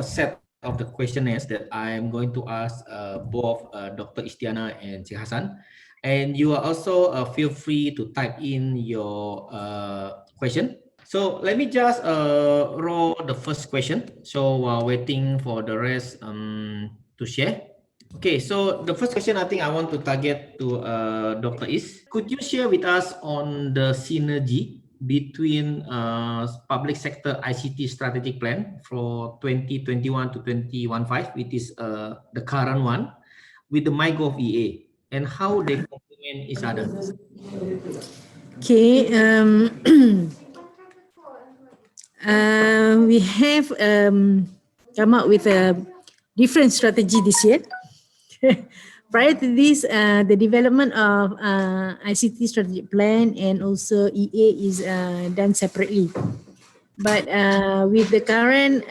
a set of the questionnaires that I am going to ask both Dr. Istianah and Cik Hassan. And you are also feel free to type in your question. So let me just roll the first question. So while waiting for the rest to share. Okay, so the first question I think I want to target to Dr. Is, could you share with us on the synergy between public sector ICT strategic plan for 2021 to 2015, which is the current one, with the MyGov EA, and how they complement each other? Okay, we have come up with a different strategy this year. Prior to this, the development of ICT strategic plan and also EA is done separately. But with the current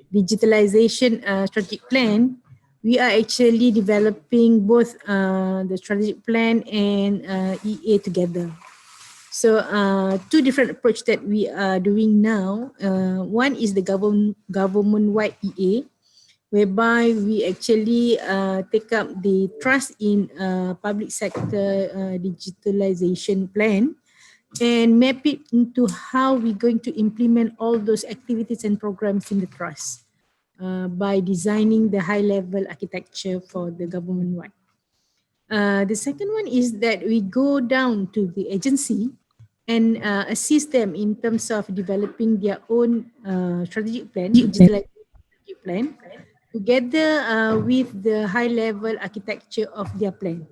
digitalization strategic plan, we are actually developing both the strategic plan and EA together. So two different approach that we are doing now. One is the government-wide EA, whereby we actually take up the trust in public sector digitalization plan and map it into how we're going to implement all those activities and programs in the trust by designing the high-level architecture for the government-wide. The second one is that we go down to the agency and assist them in terms of developing their own strategic plan, digitalization strategic plan, together with the high-level architecture of their plan.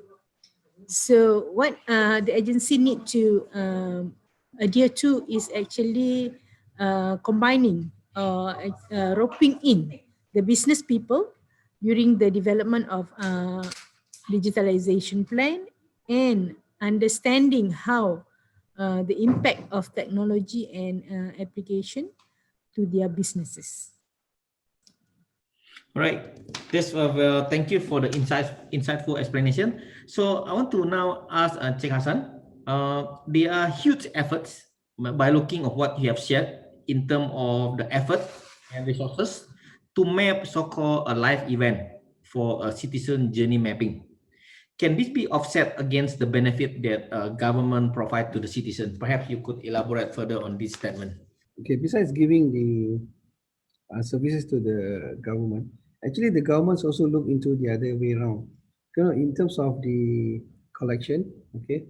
So what the agency need to adhere to is actually combining or roping in the business people during the development of digitalization plan and understanding how the impact of technology and application to their businesses. All right, this thank you for the insightful explanation. So I want to now ask Cik Hassan. There are huge efforts by looking at what you have shared in terms of the effort and resources to map so-called a live event for a citizen journey mapping. Can this be offset against the benefit that government provide to the citizens? Perhaps you could elaborate further on this statement. Okay, besides giving the services to the government, actually the governments also look into the other way around, in terms of the collection, okay,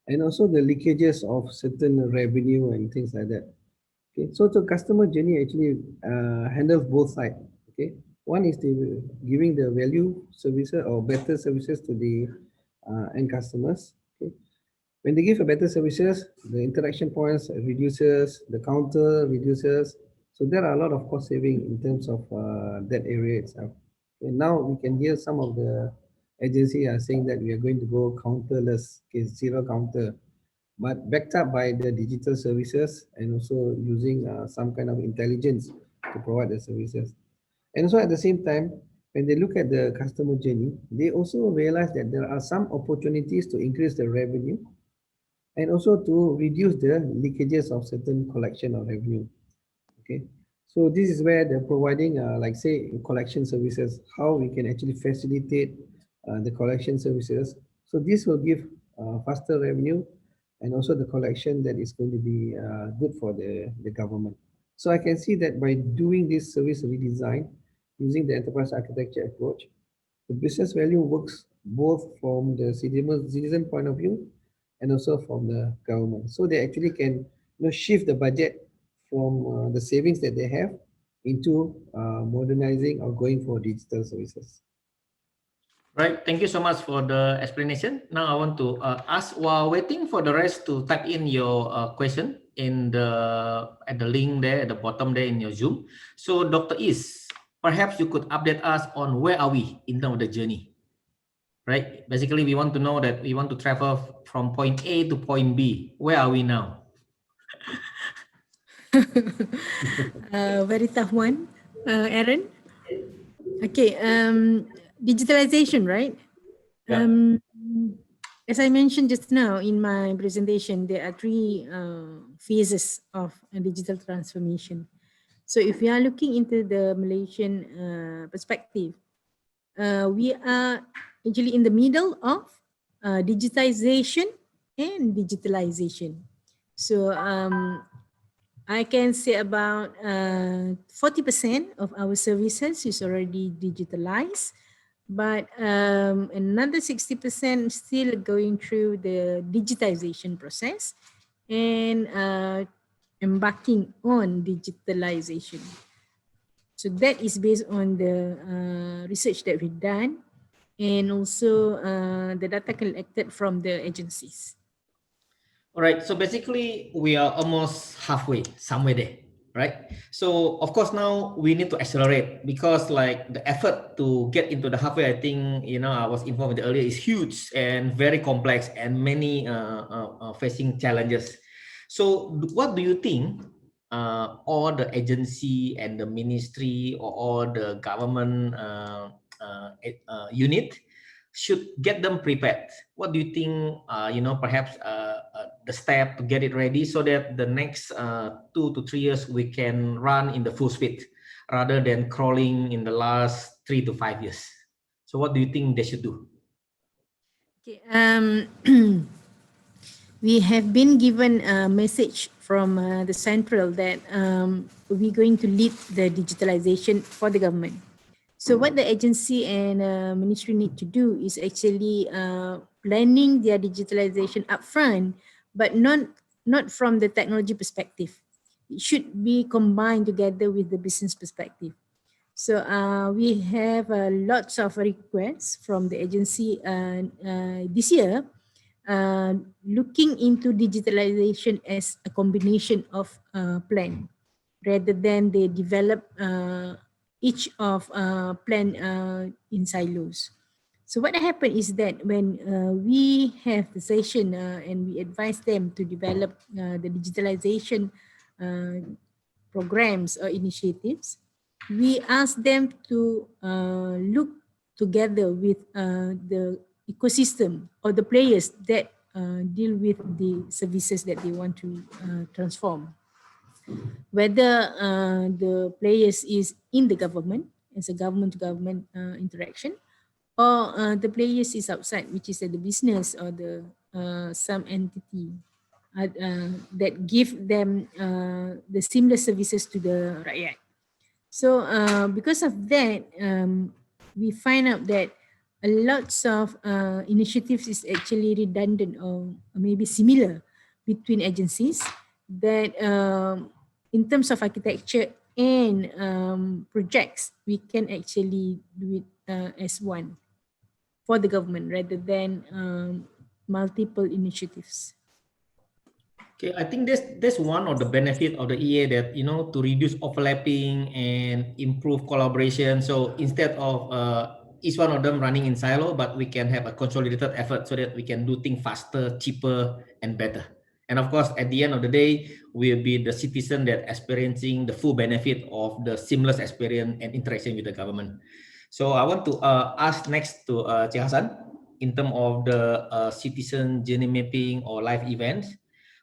and also the leakages of certain revenue and things like that. Okay, so the customer journey actually handles both sides. Okay, one is the giving the value services or better services to the end customers. Okay, when they give a better services, the interaction points reduces, the counter reduces. So there are a lot of cost saving in terms of that area itself. And now we can hear some of the agencies are saying that we are going to go counterless, okay, zero counter, but backed up by the digital services and also using some kind of intelligence to provide the services. And so at the same time, when they look at the customer journey, they also realize that there are some opportunities to increase the revenue and also to reduce the leakages of certain collection of revenue. Okay, so this is where they're providing, like say, collection services, how we can actually facilitate the collection services. So this will give faster revenue and also the collection that is going to be good for the government. So I can see that by doing this service redesign, using the enterprise architecture approach, the business value works both from the citizen point of view and also from the government. So they actually can shift the budget from the savings that they have into modernizing or going for digital services. Right, thank you so much for the explanation. Now I want to ask, while waiting for the rest to type in your question in at the link there at the bottom there in your Zoom. So Dr. Is, perhaps you could update us on where are we in terms of the journey, right? Basically, we want to know that we want to travel from point A to point B. Where are we now? Very tough one, Aaron. Okay, digitalization, right? Yeah. As I mentioned just now in my presentation, there are three phases of digital transformation. So if we are looking into the Malaysian perspective, we are actually in the middle of digitization and digitalization. So I can say about 40% of our services is already digitalized, but another 60% still going through the digitization process and embarking on digitalization. So that is based on the research that we've done and also the data collected from the agencies. All right, so basically we are almost halfway, somewhere there, right? So of course now we need to accelerate because like the effort to get into the halfway, I think I was informed earlier, is huge and very complex and many facing challenges. So what do you think all the agency and the ministry or all the government unit should get them prepared? What do you think, perhaps the step to get it ready so that the next 2 to 3 years we can run in the full speed rather than crawling in the last 3 to 5 years? So what do you think they should do? Okay, we have been given a message from the central that we're going to lead the digitalization for the government. So what the agency and ministry need to do is actually planning their digitalization upfront, but not from the technology perspective. It should be combined together with the business perspective. So we have lots of requests from the agency this year, looking into digitalization as a combination of plan rather than they develop each of plan in silos. So what happened is that when we have the session and we advise them to develop the digitalization uh, programs or initiatives, we ask them to look together with the ecosystem or the players that deal with the services that they want to transform. Whether the players is in the government as a government to government interaction, or the players is outside, which is the business or the some entity that give them the similar services to the rakyat. So because of that, we find out that a lots of initiatives is actually redundant or maybe similar between agencies that in terms of architecture and projects, we can actually do it as one for the government rather than multiple initiatives. Okay, I think that's one of the benefit of the EA, that to reduce overlapping and improve collaboration. So instead of each one of them running in silo, but we can have a consolidated effort so that we can do things faster, cheaper, and better. And of course, at the end of the day, we'll be the citizen that experiencing the full benefit of the seamless experience and interaction with the government. So I want to ask next to Cik Hassan in terms of the citizen journey mapping or live events.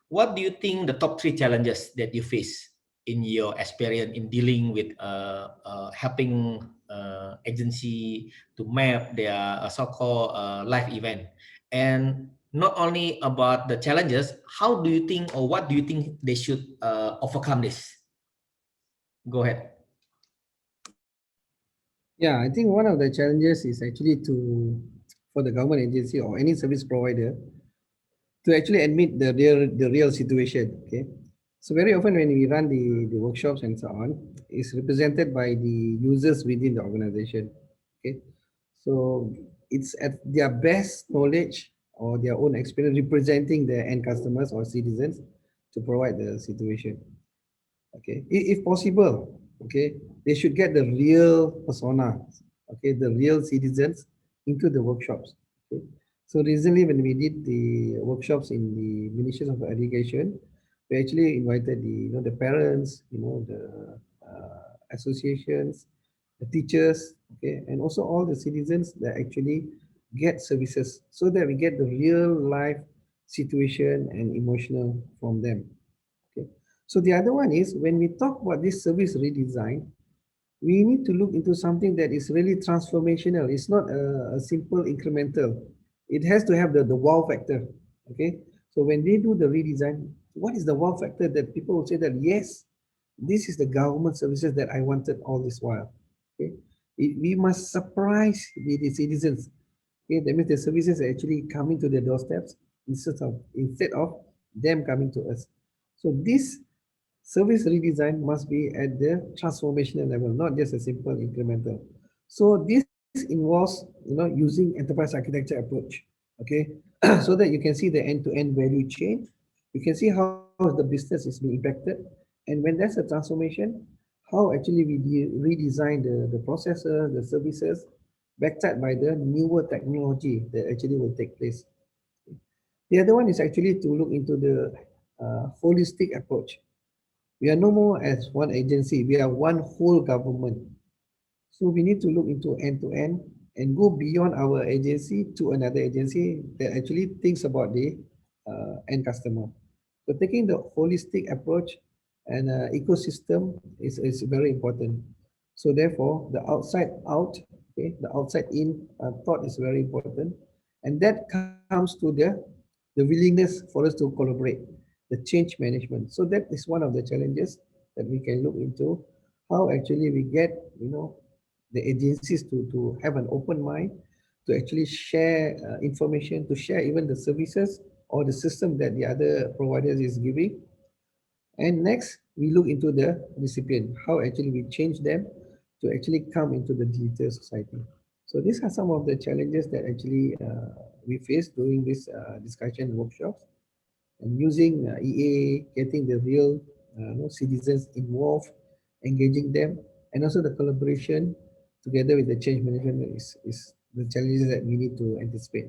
What do you think the top three challenges that you face in your experience in dealing with helping agency to map their so-called live event? And not only about the challenges, how do you think or what do you think they should overcome this? Go ahead. Yeah, I think one of the challenges is actually for the government agency or any service provider to actually admit the real situation. Okay, so very often when we run the workshops and so on, it's represented by the users within the organization. Okay, so it's at their best knowledge or their own experience representing the end customers or citizens to provide the situation. Okay, if possible, okay, they should get the real persona, okay, the real citizens into the workshops. Okay, so recently when we did the workshops in the ministries of education, we actually invited the parents, the associations, the teachers, okay, and also all the citizens that actually get services, so that we get the real life situation and emotional from them. Okay, So the other one is when we talk about this service redesign, we need to look into something that is really transformational. It's not a simple incremental. It has to have the wow factor. Okay. So when they do the redesign, what is the wow factor that people will say that yes, this is the government services that I wanted all this while. Okay. We must surprise the citizens. Okay, that means the services are actually coming to their doorsteps instead of them coming to us. So this service redesign must be at the transformational level, not just a simple incremental. So this involves, using enterprise architecture approach, okay, so that you can see the end-to-end value chain. You can see how the business is being impacted, and when there's a transformation, how actually we redesign the processes, the services, backed up by the newer technology that actually will take place. The other one is actually to look into the holistic approach. We are no more as one agency, we are one whole government. So we need to look into end to end and go beyond our agency to another agency that actually thinks about the end customer. So taking the holistic approach and ecosystem is very important. So therefore, the outside out, okay, the outside in thought is very important, and that comes to the willingness for us to collaborate, the change management. So that is one of the challenges that we can look into, how actually we get, the agencies to have an open mind, to actually share information, to share even the services or the system that the other providers is giving. And next, we look into the recipient, how actually we change them to actually come into the digital society. So these are some of the challenges that actually we face during this discussion workshops, and using EA, getting the real citizens involved, engaging them, and also the collaboration together with the change management is the challenges that we need to anticipate.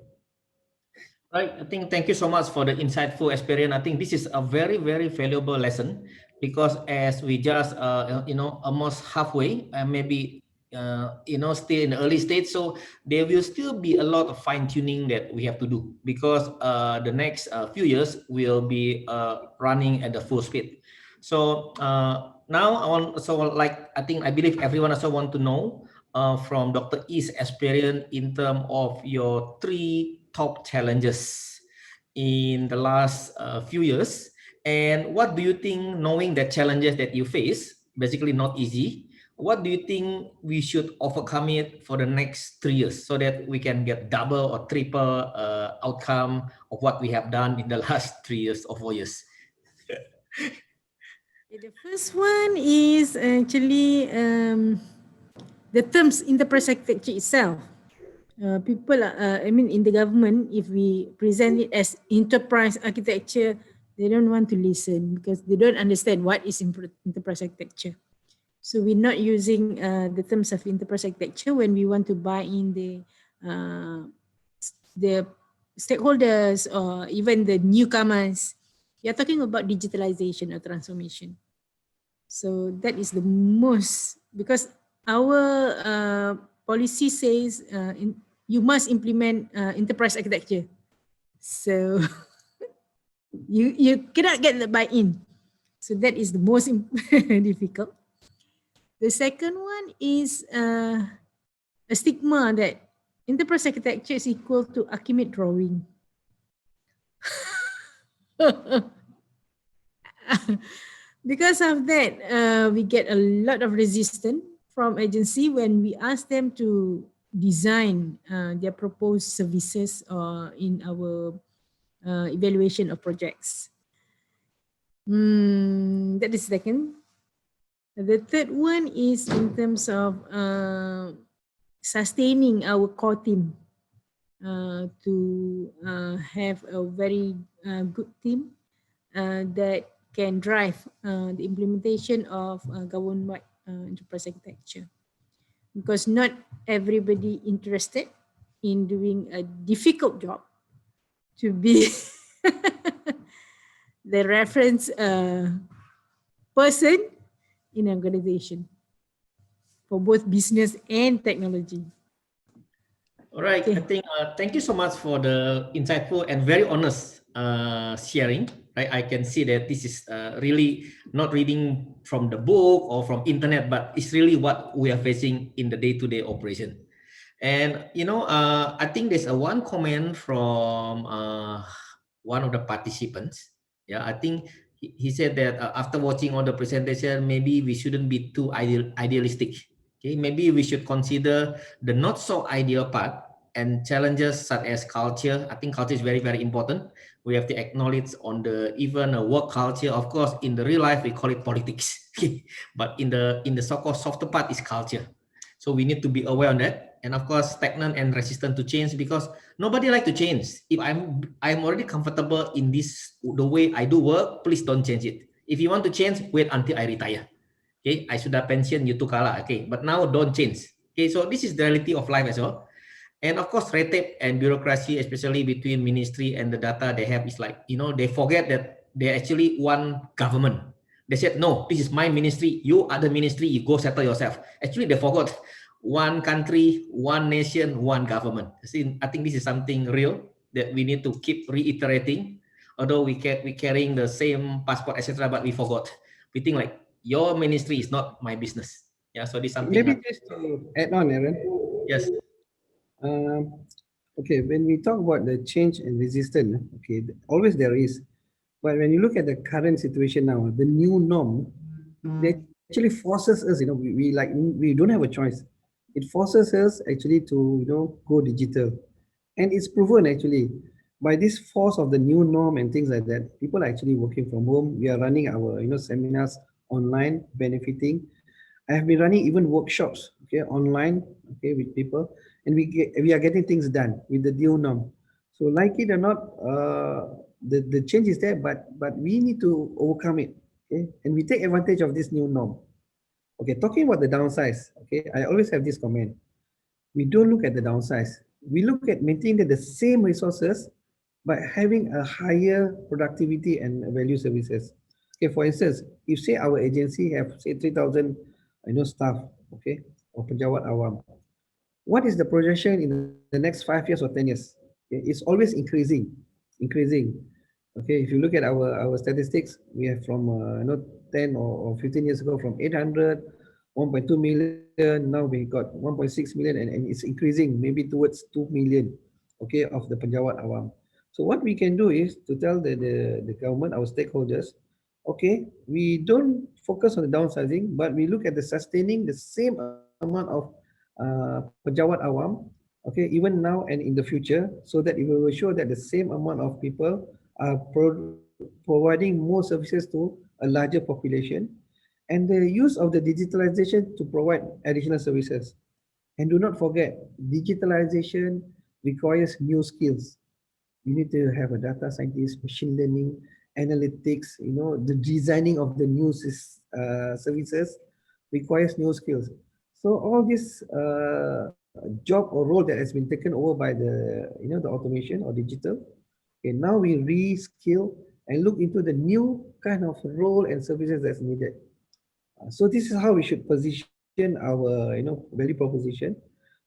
Right. I think thank you so much for the insightful experience. I think this is a very, very valuable lesson because as we just, almost halfway, maybe, still in the early stage. So there will still be a lot of fine tuning that we have to do because the next few years will be running at the full speed. So now I think I believe everyone also want to know from Dr. E's experience in terms of your three top challenges in the last few years, and what do you think, knowing the challenges that you face, basically not easy, what do you think we should overcome it for the next 3 years so that we can get double or triple outcome of what we have done in the last 3 years or 4 years? The first one is actually the terms enterprise architecture itself. People, in the government, if we present it as enterprise architecture, they don't want to listen because they don't understand what is enterprise architecture. So we're not using the terms of enterprise architecture when we want to buy in the stakeholders or even the newcomers. We are talking about digitalization or transformation. So that is the most, because our policy says you must implement enterprise architecture. So you cannot get the buy-in. So that is the most difficult. The second one is a stigma that enterprise architecture is equal to Archimede drawing. Because of that, we get a lot of resistance from agency when we ask them to design their proposed services in our evaluation of projects. That is second. The third one is in terms of sustaining our core team to have a very good team that can drive the implementation of government-wide enterprise architecture. Because not everybody interested in doing a difficult job to be the reference person in an organization for both business and technology. All right. Okay. I think thank you so much for the insightful and very honest sharing. right? I can see that this is really not reading from the book or from internet, but it's really what we are facing in the day-to-day operation. And I think there's a one comment from one of the participants. Yeah, I think he said that after watching all the presentation, maybe we shouldn't be too idealistic. Okay, maybe we should consider the not so ideal part and challenges such as culture. I think culture is very, very important. We have to acknowledge on the even a work culture. Of course, in the real life we call it politics, but in the so-called softer part is culture. So we need to be aware on that. And of course, stagnant and resistant to change, because nobody like to change. If I'm already comfortable in this the way I do work, please don't change it. If you want to change, wait until I retire. Okay, I sudah pension, you took kalah. Okay, but now don't change. Okay, so this is the reality of life as well. And of course, red tape and bureaucracy, especially between ministry and the data they have, is like, they forget that they actually one government. They said, no, this is my ministry. You other ministry, you go settle yourself. Actually, they forgot one country, one nation, one government. See, I think this is something real that we need to keep reiterating. Although we carrying the same passport, etc., but we forgot. We think like your ministry is not my business. Yeah, so this is something. Maybe just to add on, Aaron. Yes. Um, okay, when we talk about the change and resistance, okay, always there is. But when you look at the current situation now, the new norm, they actually forces us, we don't have a choice. It forces us actually to, go digital. And it's proven actually by this force of the new norm and things like that, people are actually working from home. We are running our, seminars online, benefiting. I have been running even workshops, okay, online, okay, with people, and we are getting things done with the new norm. So, like it or not, the change is there, but we need to overcome it, okay, and we take advantage of this new norm. Okay, talking about the downsides, okay, I always have this comment. We don't look at the downsides. We look at maintaining the same resources, but having a higher productivity and value services. Okay, for instance, if say our agency have say 3,000, staff, okay, or penjawat awam, what is the projection in the next 5 years or 10 years? Okay, it's always increasing. Okay, if you look at our statistics, we have from 10 or 15 years ago from 800, 1.2 million. Now we got 1.6 million, and it's increasing maybe towards 2 million. Okay, of the penjawat awam. So what we can do is to tell the government, our stakeholders, okay, we don't focus on the downsizing, but we look at the sustaining the same amount of pejabat awam, okay, even now and in the future, so that it will show that the same amount of people are providing more services to a larger population, and the use of the digitalization to provide additional services. And do not forget, digitalization requires new skills. You need to have a data scientist, machine learning, analytics, the designing of the new services requires new skills. So all this job or role that has been taken over by the automation or digital, okay, now we reskill and look into the new kind of role and services that's needed. So this is how we should position our value proposition,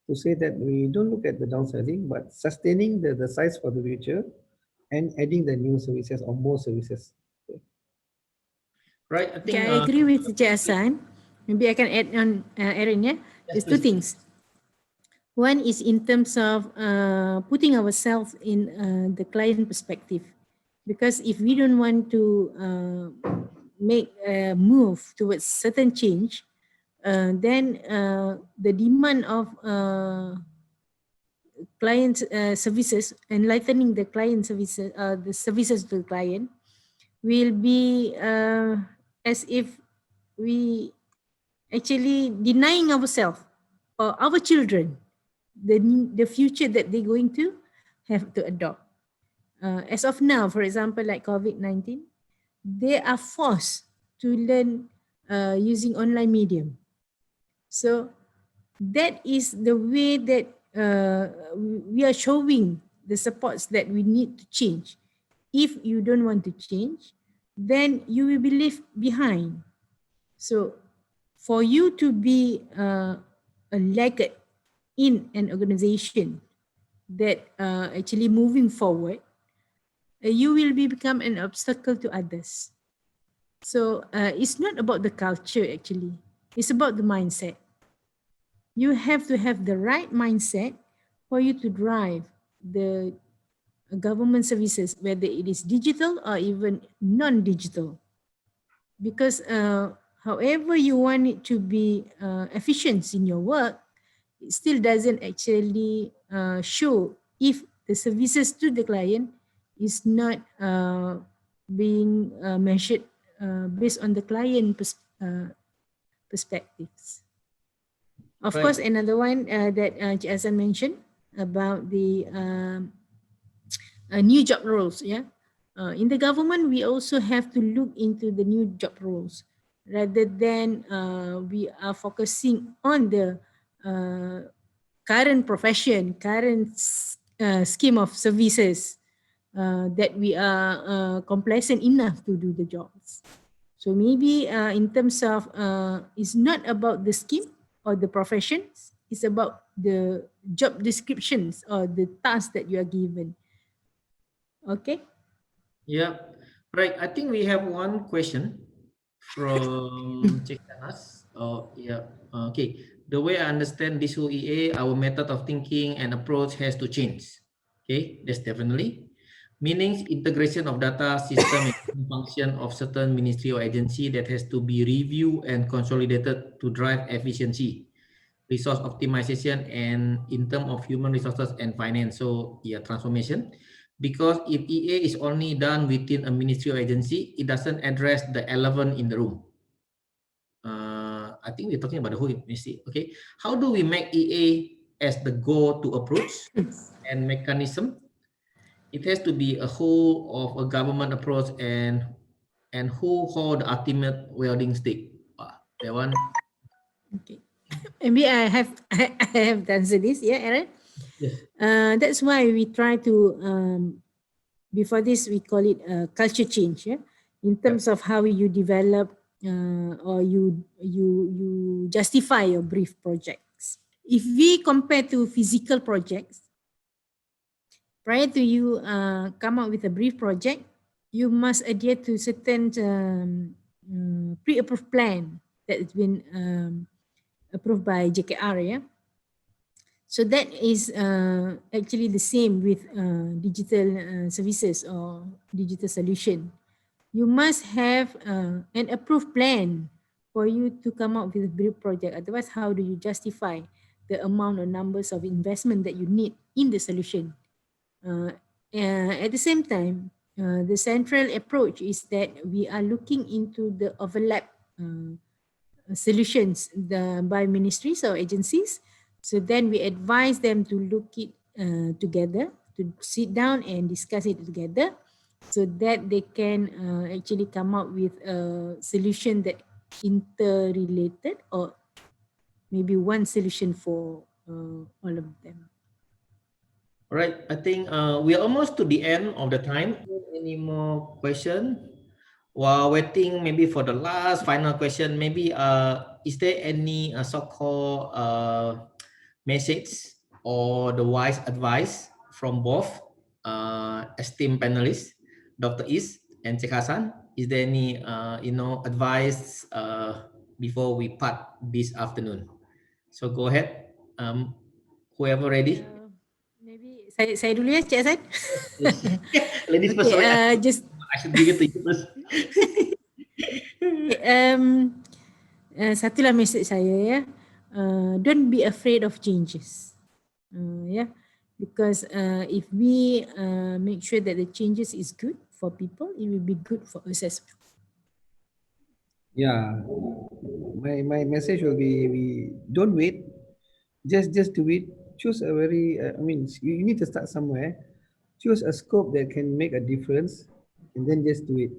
to say that we don't look at the downsizing, but sustaining the size for the future and adding the new services or more services. Okay. Right, I Okay, think. I agree with Cik Hassan. Maybe I can add on, Aaron, yeah? Yes, There's two please. things. One is in terms of putting ourselves in the client perspective. Because if we don't want to make a move towards certain change, then the demand of client services, enlightening the client services, the services to the client, will be as if we actually denying ourselves or our children the future that they're going to have to adopt. As of now, for example, like COVID-19, they are forced to learn using online medium. So that is the way that we are showing the supports that we need to change. If you don't want to change, then you will be left behind. So for you to be a laggard in an organization that actually moving forward, you will become an obstacle to others. So it's not about the culture actually. It's about the mindset. You have to have the right mindset for you to drive the government services, whether it is digital or even non-digital. Because however you want it to be efficient in your work, it still doesn't actually show if the services to the client is not being measured based on the client perspectives. Of Right. course, another one that Cik Hassan mentioned about the new job roles. Yeah, in the government, we also have to look into the new job roles rather than we are focusing on the uh, current profession, current scheme of services that we are complacent enough to do the jobs. So maybe in terms of it's not about the scheme or the professions, it's about the job descriptions or the tasks that you are given. Okay. Yeah. Right. I think we have one question from Chekanas. Oh, yeah. Okay. The way I understand this whole EA, our method of thinking and approach has to change. Okay, that's definitely. Meaning integration of data system and function of certain ministry or agency that has to be reviewed and consolidated to drive efficiency, resource optimization, and in terms of human resources and finance. So yeah, transformation. Because if EA is only done within a ministry or agency, it doesn't address the elephant in the room. I think we're talking about the whole ministry. Okay, how do we make EA as the go-to approach and mechanism? It has to be a whole of a government approach, and who hold the ultimate welding stick. That one. Okay. Maybe I have I have answered this. Yeah, Aaron. Yes. That's why we try to before this we call it culture change. Yeah, in terms Yep. of how you develop or you justify your brief projects. If we compare to physical projects, prior to you come up with a brief project, you must adhere to certain pre-approved plan that has been approved by JKR. Yeah. So that is actually the same with digital services or digital solution. You must have an approved plan for you to come up with a brief project. Otherwise, how do you justify the amount or numbers of investment that you need in the solution? Uh, at the same time, the central approach is that we are looking into the overlap solutions by ministries or agencies. So then we advise them to look it together, to sit down and discuss it together, so that they can actually come up with a solution that interrelated or maybe one solution for all of them. All right. I think we are almost to the end of the time. Any more question? While waiting, maybe for the last final question, maybe is there any so-called message or the wise advice from both esteemed panelists, Dr. Is and Cik Hasan? Is there any advice before we part this afternoon? So go ahead, whoever ready. Maybe saya dulu ya, Cik Hassan. Yes. Ladies first. Okay, Sorry, I should give it to you first. okay, satulah message saya ya. Don't be afraid of changes. Yeah, because if we make sure that the changes is good for people, it will be good for us as well. Yeah, my message will be we don't wait, just do it. Choose a very I mean you need to start somewhere. Choose a scope that can make a difference, and then just do it.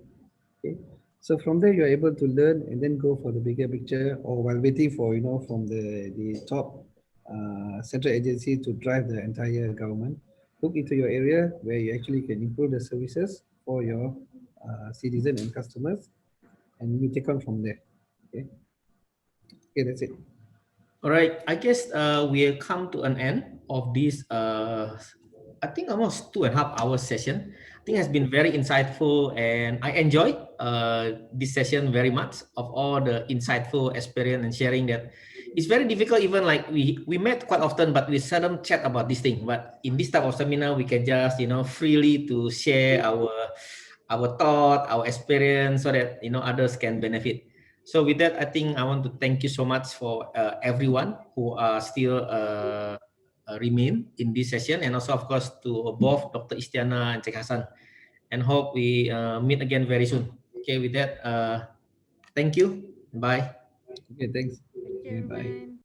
Okay. So from there you're able to learn and then go for the bigger picture, or while waiting for from the top central agency to drive the entire government. Look into your area where you actually can improve the services for your citizen and customers, and you take on from there. Okay. Okay, that's it. All right. I guess we'll come to an end of this I think almost 2.5 hours session. I think has been very insightful, and I enjoy this session very much. Of all the insightful experience and sharing that, it's very difficult. Even like we met quite often, but we seldom chat about this thing. But in this type of seminar, we can just freely to share our thought, our experience, so that others can benefit. So with that, I think I want to thank you so much for everyone who are still remain in this session, and also of course to both Dr. Istianah and Cik Hassan, and hope we meet again very soon. Okay, with that, thank you. Bye. Okay, thanks. Thank you, Okay, bye. everyone.